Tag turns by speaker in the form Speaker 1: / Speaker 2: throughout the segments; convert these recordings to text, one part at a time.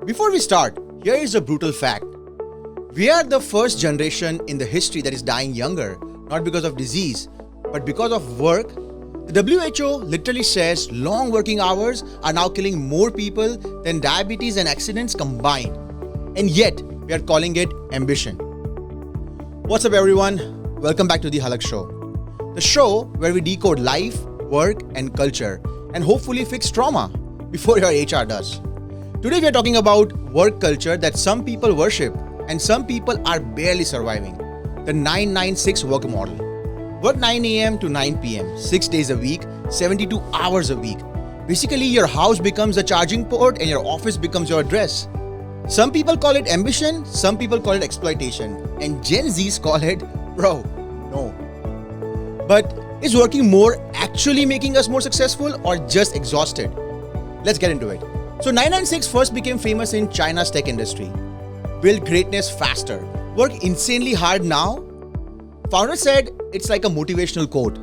Speaker 1: Before we start, here is a brutal fact. We are the first generation in the history that is dying younger, not because of disease, but because of work. The WHO literally says long working hours are now killing more people than diabetes and accidents combined. And yet, we are calling it ambition. What's up everyone? Welcome back to the Halak Show. The show where we decode life, work and culture and hopefully fix trauma before your HR does. Today we are talking about work culture that some people worship and some people are barely surviving. The 996 work model. Work 9 a.m. to 9 p.m. 6 days a week, 72 hours a week. Basically, your house becomes a charging port and your office becomes your address. Some people call it ambition, some people call it exploitation, and Gen Zs call it, bro, no. But is working more actually making us more successful or just exhausted? Let's get into it. So 996 first became famous in China's tech industry. Build greatness faster. Work insanely hard now. Founder said it's like a motivational quote.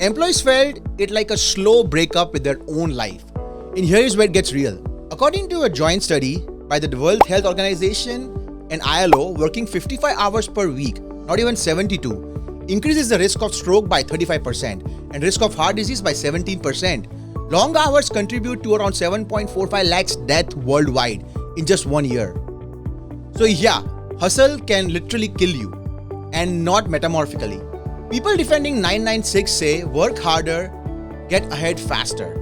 Speaker 1: Employees felt it like a slow breakup with their own life. And here is where it gets real. According to a joint study by the World Health Organization and ILO, working 55 hours per week, not even 72, increases the risk of stroke by 35% and risk of heart disease by 17%. Long hours contribute to around 7.45 lakhs deaths worldwide in just 1 year. So yeah, hustle can literally kill you, and not metaphorically. People defending 996 say work harder, get ahead faster.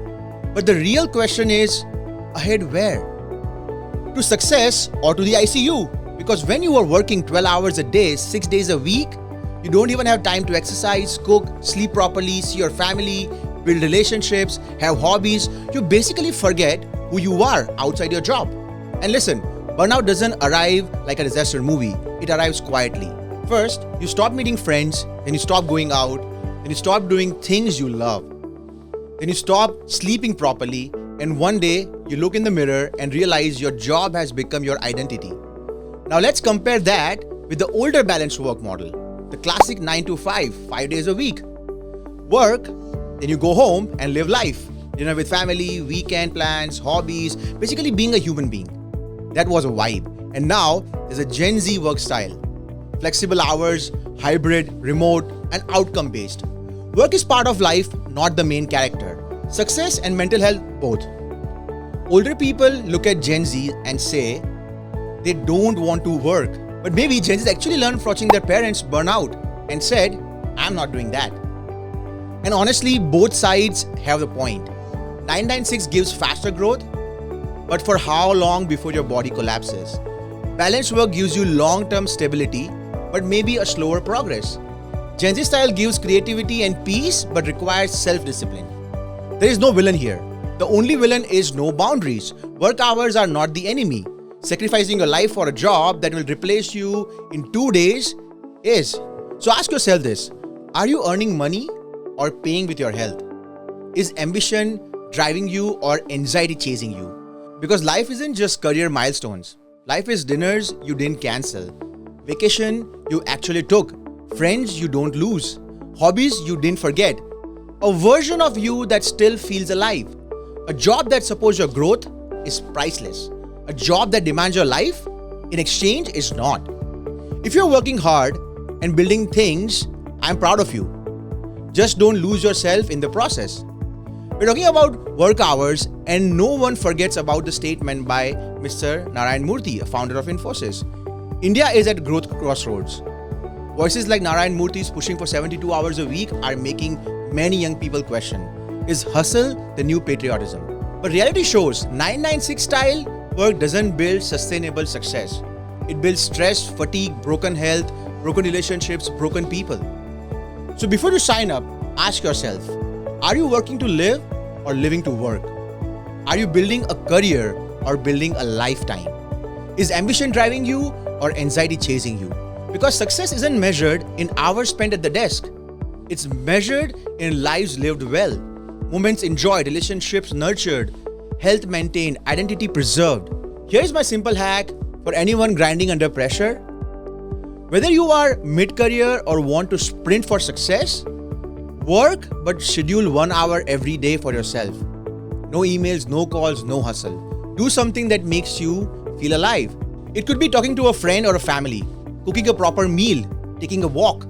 Speaker 1: But the real question is, ahead where? To success or to the ICU? Because when you are working 12 hours a day, 6 days a week, you don't even have time to exercise, cook, sleep properly, see your family, build relationships, have hobbies. You basically forget who you are outside your job. And listen, burnout doesn't arrive like a disaster movie. It arrives quietly. First, you stop meeting friends, then you stop going out, then you stop doing things you love. Then you stop sleeping properly, and one day you look in the mirror and realize your job has become your identity. Now let's compare that with the older balanced work model, the classic 9 to 5, 5 days a week. Work, then you go home and live life. Dinner with family, weekend plans, hobbies, basically being a human being. That was a vibe. And now there's a Gen Z work style. Flexible hours, hybrid, remote, and outcome-based. Work is part of life, not the main character. Success and mental health, both. Older people look at Gen Z and say they don't want to work. But maybe Gen Z actually learned from watching their parents burn out and said, I'm not doing that. And honestly, both sides have the point. 996 gives faster growth, but for how long before your body collapses? Balanced work gives you long-term stability, but maybe a slower progress. Gen Z style gives creativity and peace, but requires self-discipline. There is no villain here. The only villain is no boundaries. Work hours are not the enemy. Sacrificing your life for a job that will replace you in 2 days is. So ask yourself this, are you earning money or paying with your health? Is ambition driving you or anxiety chasing you? Because life isn't just career milestones. Life is dinners you didn't cancel, vacation you actually took, friends you don't lose, hobbies you didn't forget, a version of you that still feels alive. A job that supports your growth is priceless. A job that demands your life in exchange is not. If you're working hard and building things, I'm proud of you. Just don't lose yourself in the process. We're talking about work hours, and no one forgets about the statement by Mr. Narayan Murthy, a founder of Infosys. India is at growth crossroads. Voices like Narayan Murthy's pushing for 72 hours a week are making many young people question, is hustle the new patriotism? But reality shows 996 style work doesn't build sustainable success. It builds stress, fatigue, broken health, broken relationships, broken people. So before you sign up, ask yourself, are you working to live or living to work? Are you building a career or building a lifetime? Is ambition driving you or anxiety chasing you? Because success isn't measured in hours spent at the desk. It's measured in lives lived well, moments enjoyed, relationships nurtured, health maintained, identity preserved. Here's my simple hack for anyone grinding under pressure. Whether you are mid-career or want to sprint for success, work but schedule 1 hour every day for yourself. No emails, no calls, no hustle. Do something that makes you feel alive. It could be talking to a friend or a family, cooking a proper meal, taking a walk,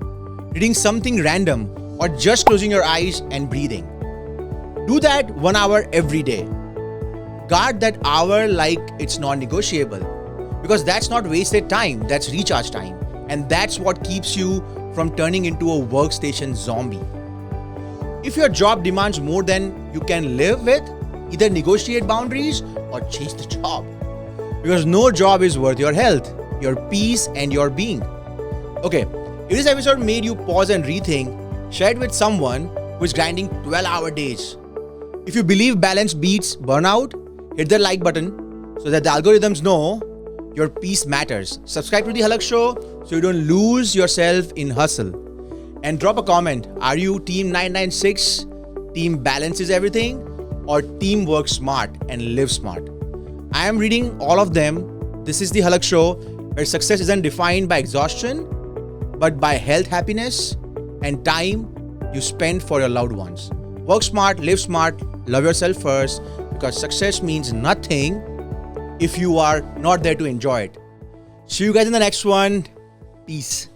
Speaker 1: reading something random, or just closing your eyes and breathing. Do that 1 hour every day. Guard that hour like it's non-negotiable, because that's not wasted time, that's recharge time. And that's what keeps you from turning into a workstation zombie. If your job demands more than you can live with, either negotiate boundaries or change the job. Because no job is worth your health, your peace, and your being. Okay, if this episode made you pause and rethink, share it with someone who is grinding 12-hour days. If you believe balance beats burnout, hit the like button so that the algorithms know your peace matters. Subscribe to the Halak Show so you don't lose yourself in hustle. And drop a comment. Are you team 996, team balance is everything, or team work smart and live smart? I am reading all of them. This is the Halak Show, where success isn't defined by exhaustion, but by health, happiness, and time you spend for your loved ones. Work smart, live smart, love yourself first, because success means nothing if you are not there to enjoy it. See you guys in the next one. Peace.